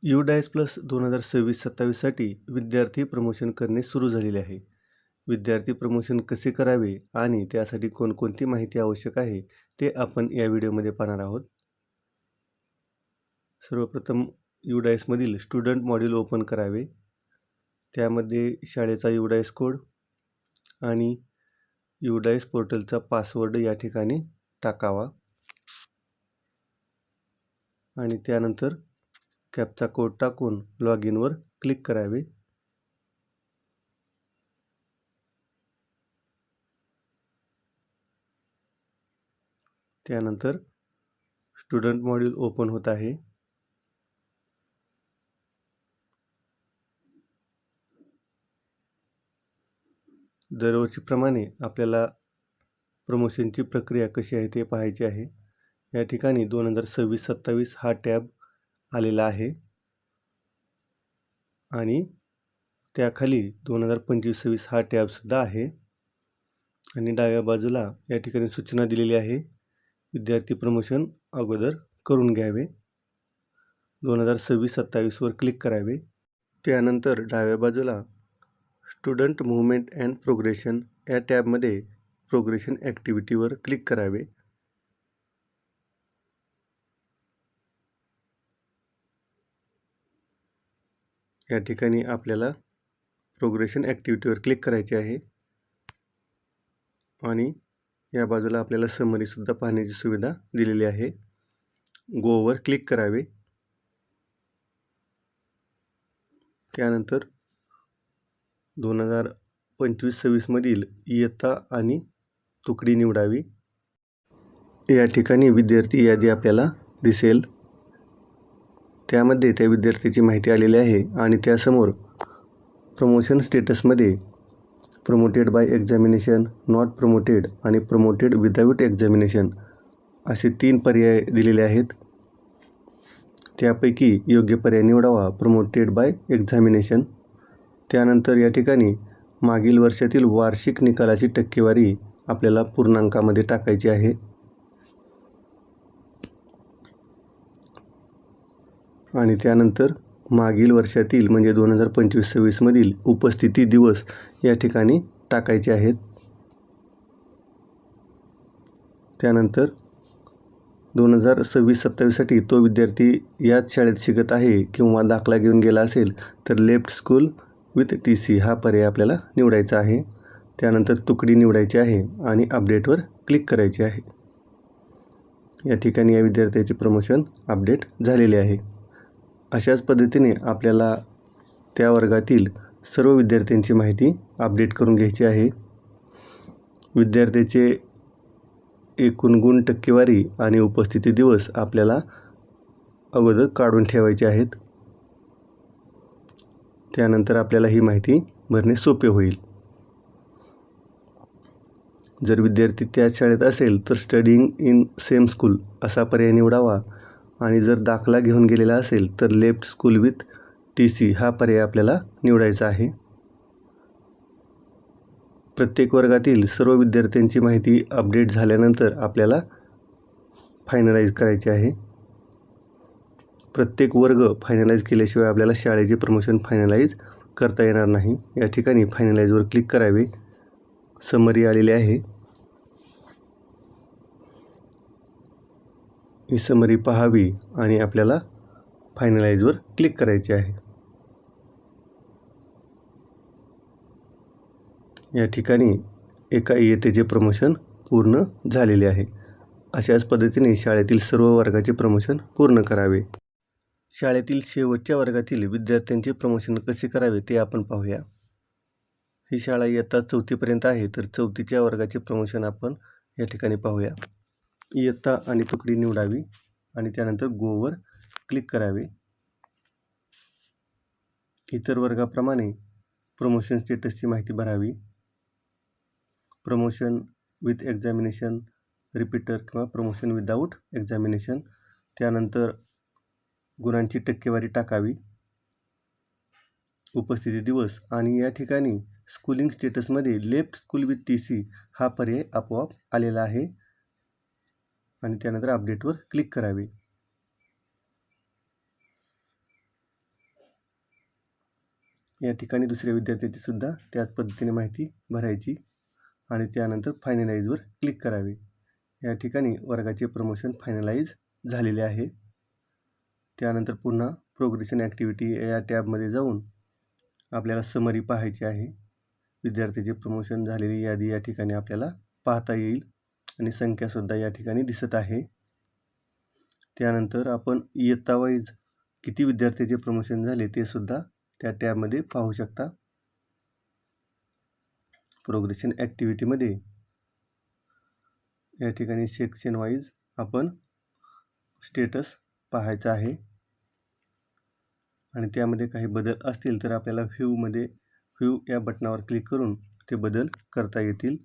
UDAIS plus 2026-27साठी विद्यार्थी promotion करणे सुरू झालेले आहे. विद्यार्थी प्रमोशन कसे करावे आणि त्यासाठी कोणकोणती माहिती आवश्यक आहे ते आपण या व्हिडिओमध्ये पाहणार आहोत. सर्वप्रथम UDAIS मधील स्टुडंट मॉड्यूल ओपन करावे. त्यामध्ये शाळेचा UDAIS कोड आणि UDAIS पोर्टलचा पासवर्ड या ठिकाणी टाकावा आणि त्यानंतर कॅप्चा कोड टाकून लॉग इनवर क्लिक करावे. त्यानंतर स्टुडंट मॉड्यूल ओपन होत आहे. दरवर्षीप्रमाणे आपल्याला प्रमोशनची प्रक्रिया कशी आहे ते पाहायचे आहे. या ठिकाणी 2026-27 हा टॅब आलेला आहे आणि त्याखाली 2025-26 हा टॅबसुद्धा आहे आणि डाव्या बाजूला या ठिकाणी सूचना दिलेली आहे. विद्यार्थी प्रमोशन अगोदर करून घ्यावे. 2026-27 वर क्लिक करावे. त्यानंतर डाव्या बाजूला स्टुडंट मूव्हमेंट अँड प्रोग्रेशन या टॅबमध्ये प्रोग्रेशन ॲक्टिव्हिटीवर क्लिक करावे. या ठिकाणी आपल्याला प्रोग्रेशन ॲक्टिव्हिटीवर क्लिक करायचे आहे आणि या बाजूला आपल्याला समरीसुद्धा पाहण्याची सुविधा दिलेली आहे. गोवर क्लिक करावे. त्यानंतर 2025-26 मधील इयत्ता आणि तुकडी निवडावी. या ठिकाणी विद्यार्थी यादी आपल्याला दिसेल. त्यामध्ये त्या विद्यार्थ्याची माहिती आलेली आहे आणि त्यासमोर प्रमोशन स्टेटसमध्ये promoted by examination, not promoted आणि प्रमोटेड विदाऊट एक्झामिनेशन असे 3 पर्याय दिलेले आहेत. त्यापैकी योग्य पर्याय निवडावा, प्रमोटेड बाय एक्झामिनेशन. त्यानंतर या ठिकाणी मागील वर्षातील वार्षिक निकालाची टक्केवारी आपल्याला पूर्णांकामध्ये टाकायची आहे आणि त्यानंतर मागील वर्षातील म्हणजे 2025-26 मधील उपस्थिती दिवस या ठिकाणी टाकायचे आहेत. त्यानंतर 2026-27साठी तो विद्यार्थी याच शाळेत शिकत आहे किंवा दाखला घेऊन गेला असेल तर लेफ्ट स्कूल विथ TC हा पर्याय आपल्याला निवडायचा आहे. त्यानंतर तुकडी निवडायची आहे आणि अपडेटवर क्लिक करायचे आहे. या ठिकाणी या विद्यार्थ्याचे प्रमोशन अपडेट झालेले आहे. अशाच पद्धतीने आपल्याला त्या वर्गातील सर्व विद्यार्थ्यांची माहिती अपडेट करून घ्यायची आहे. विद्यार्थ्याचे एकूण गुण, टक्केवारी आणि उपस्थिती दिवस आपल्याला अगोदर काढून ठेवायचे आहेत. त्यानंतर आपल्याला ही माहिती भरणे सोपे होईल. जर विद्यार्थी त्याच शाळेत असेल तर स्टडिंग इन सेम स्कूल असा पर्याय निवडावा आणि जर दाखला घेऊन गेलेला असेल तर लेफ्ट स्कूल विथ TC हा पर्याय आपल्याला निवडायचा आहे. प्रत्येक वर्गातील सर्व विद्यार्थ्यांची माहिती अपडेट झाल्यानंतर आपल्याला फायनलाइज करायची आहे. प्रत्येक वर्ग फायनलाइज केल्याशिवाय आपल्याला शाळेचे प्रमोशन फायनलाइज करता येणार नाही. या ठिकाणी फायनलाइजवर क्लिक करावे. समरी आलेली आहे. ही समरी पाहावी आणि आपल्याला फायनलाइजवर क्लिक करायचे आहे. या ठिकाणी एका इयत्तेचे प्रमोशन पूर्ण झालेले आहे. अशाच पद्धतीने शाळेतील सर्व वर्गाचे प्रमोशन पूर्ण करावे. शाळेतील शेवटच्या वर्गातील विद्यार्थ्यांचे प्रमोशन कसे करावे ते आपण पाहूया. ही शाळा इयत्ता 4थीपर्यंत आहे तर 4थीच्या वर्गाचे प्रमोशन आपण या ठिकाणी पाहूया. इयत्ता आणि तुकडी निवडावी आणि त्यानंतर गोवर क्लिक करावे. इतर वर्गाप्रमाणे प्रमोशन स्टेटसची माहिती भरावी. प्रमोशन विथ एक्झामिनेशन, रिपीटर किंवा प्रमोशन विदाऊट एक्झामिनेशन. त्यानंतर गुणांची टक्केवारी टाकावी, उपस्थिती दिवस आणि या ठिकाणी स्कूलिंग स्टेटसमध्ये लेफ्ट स्कूल विथ TC हा पर्याय आपोआप आलेला आहे आणि त्यानंतर अपडेटवर क्लिक करावे. या ठिकाणी दुसऱ्या विद्यार्थ्याची सुद्धा त्याच पद्धतीने माहिती भरायची आणि त्यानंतर फायनलाईजवर क्लिक करावे. या ठिकाणी वर्गाचे प्रमोशन फायनलाईज झालेले आहे. त्यानंतर पुन्हा प्रोग्रेशन ॲक्टिव्हिटी या टॅबमध्ये जाऊन आपल्याला समरी पाहायची आहे. विद्यार्थ्याचे प्रमोशन झालेली यादी या ठिकाणी आपल्याला पाहता येईल आणि संख्यासुद्धा या ठिकाणी दिसत आहे. त्यानंतर आपण इयत्तावाईज किती विद्यार्थ्याचे प्रमोशन झाले ते सुद्धा त्या टॅबमध्ये पाहू शकता. प्रोग्रेशन ॲक्टिव्हिटीमध्ये या ठिकाणी सेक्शन वाईज आपण स्टेटस पाहायचा आहे आणि त्यामध्ये काही बदल असतील तर आपल्याला व्ह्यू या बटनावर क्लिक करून ते बदल करता येतील.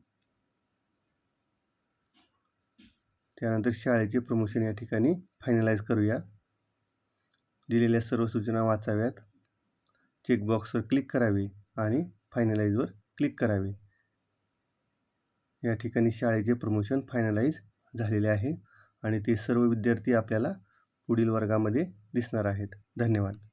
त्यानंतर शाळेचे प्रमोशन या ठिकाणी फायनलाईज करूया. दिलेल्या सर्व सूचना वाचाव्यात, चेकबॉक्सवर क्लिक करावे आणि फायनलाईजवर क्लिक करावे. या ठिकाणी शाळेचे प्रमोशन फायनलाईज झालेले आहे आणि ते सर्व विद्यार्थी आपल्याला पुढील वर्गामध्ये दिसणार आहेत. धन्यवाद.